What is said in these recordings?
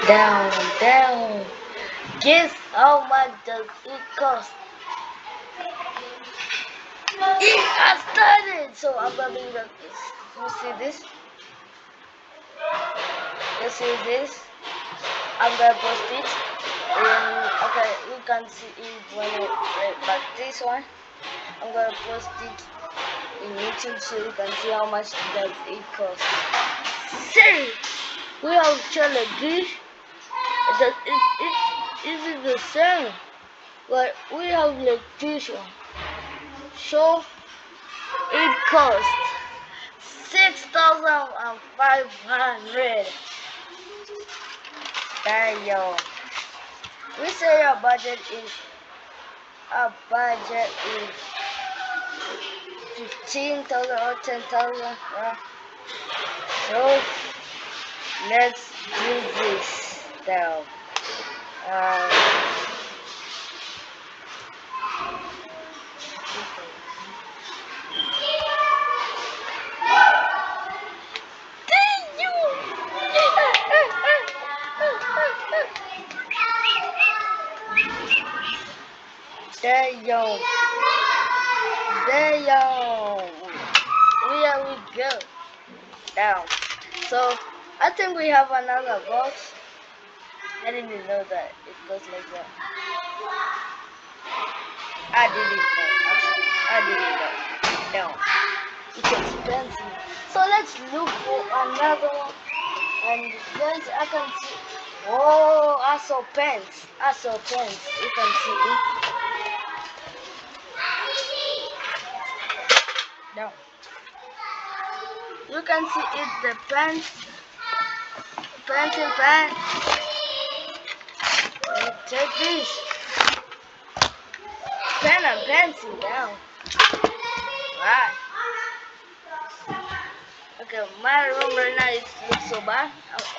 Down, down. Guess how much does it cost? I started. So I'm gonna bring up this. You see this? You see this? I'm gonna post it. Okay, you can see it when but this one, I'm gonna post it in YouTube so you can see how much does it cost. See, we have television. It is the same, but we have electrician. So it costs 6,500. Damn. We say our budget is 15,000 or 10,000. Yeah. So let's do this now. Uh, Damn. Damn. Here we go. Down. So I think we have another box. I didn't know that it goes like that. I didn't know. Actually, I didn't know. No, it's expensive. So let's look for another one. And guys, I can see. Oh, I saw pens. I saw pens. You can see it. No, you can see it. The pens, pencil pen. Take this pen and pencil down. Right. Okay, my room right now it looks so bad.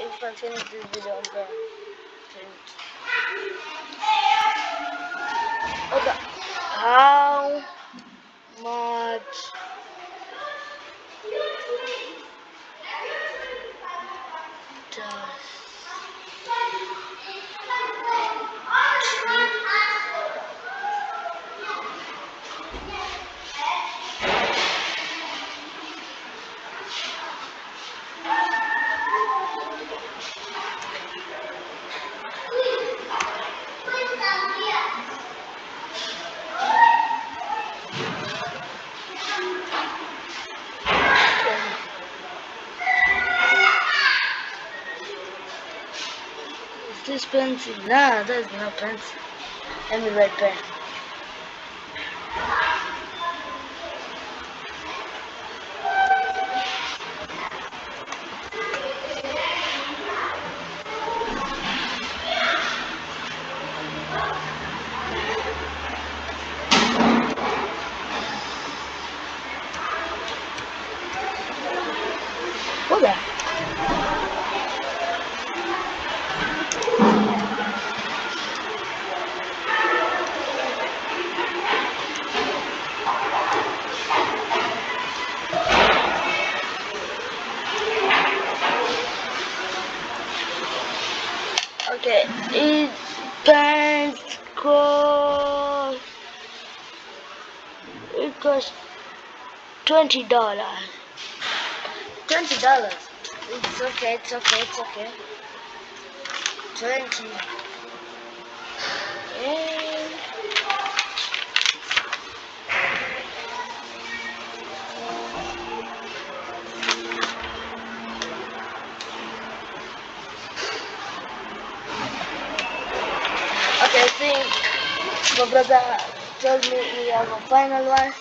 If I finish this video, I'm gonna finish. Okay, how much does is this pencil? Nah, that's not pencil. Let me write pen. Hold on. Okay, it pens cost. It costs $20. $20. It's okay. It's okay. It's okay. 20. And okay, I think my brother told me we have a final one.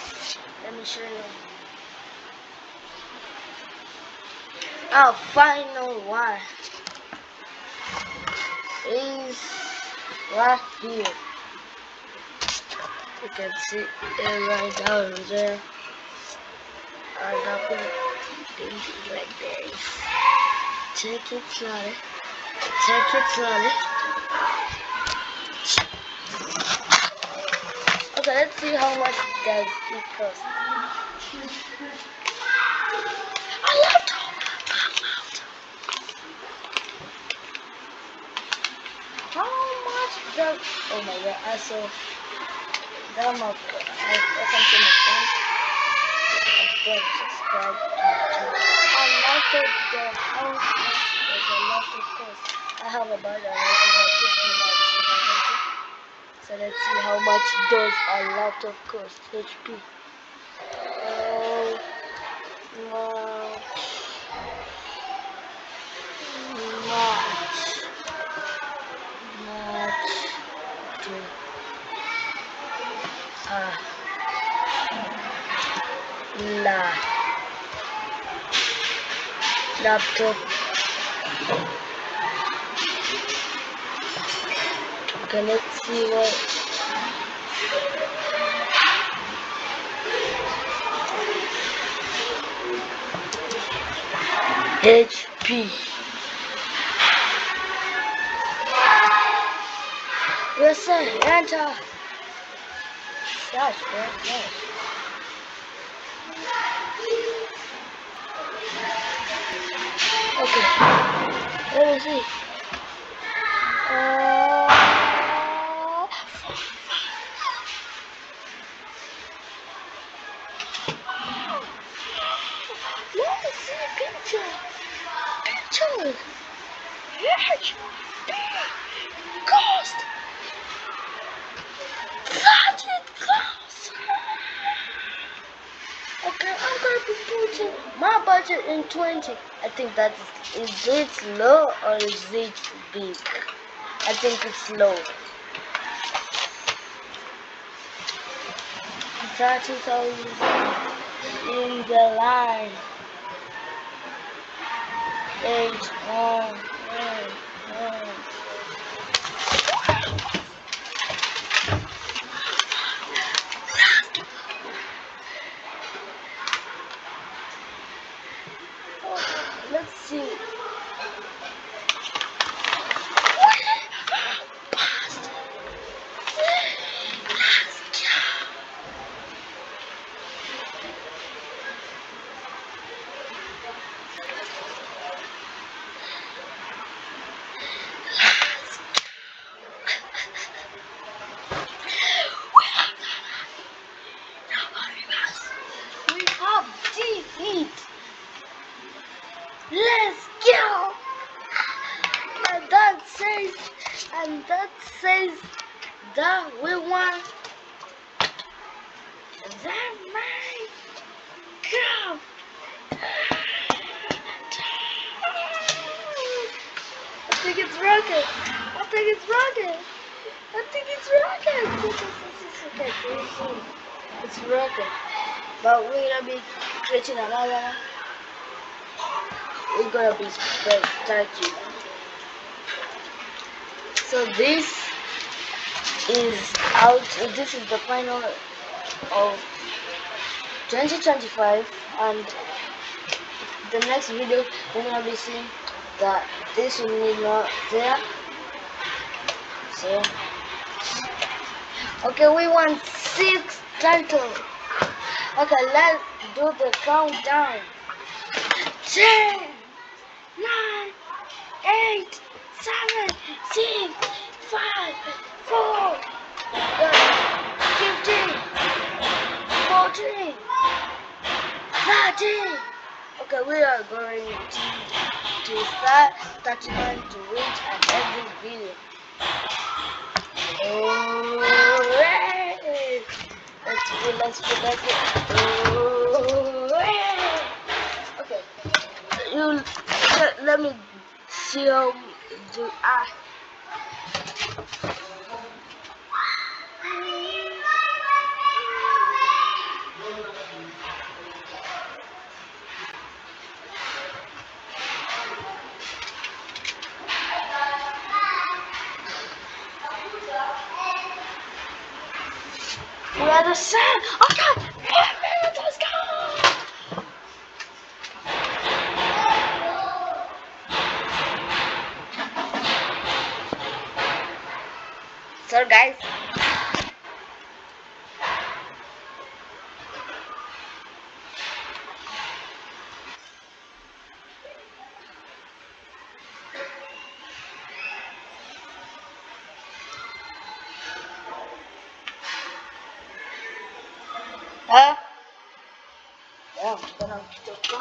Let me show you. Our final one is right here. You can see it right down there. And I put it like this. Take it slowly. Take it slowly. Okay, let's see how much does it cost. I love also them up. Welcome to my friend. Don't subscribe to my channel. I'm not sure the house. There's a lot of cost. I have about a lot of this. So let's see how much does a lot of cost. HP. Oh, much. To la laptop. Okay, let's see what HP. Yes, sir. Enter. Gosh, man. Okay. Let me see. Let me see a picture. Picture. HP. Cost. Budget cost. Okay, I'm gonna be putting my budget in 20. I think that is it low or is it big? I think it's low. 30,000 in the line. 8, 1, 1. Let's see. We have defeat. Let's go. And that says that we won. That my God. I think it's rocket. I think it's rocket. I think it's rocket. Okay, it's rocket. But we're gonna be creating another one. We're gonna be spectacular. So this is out. This is the final of 2025, and the next video we're gonna be seeing that this will be not there. So okay, we want 6 titles. Okay, let's do the countdown. 10, 9, 8, 7, 6, 5, 4, 15, 14, 13. Okay, we are going to start 31 to reach at every video. Oh, hey. Let's go. Oh, hey. Okay, you let me see how do I. We are the same. Okay, let's go. So guys, Ha? Ayan, ito na ang TikTok ko.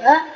Hah?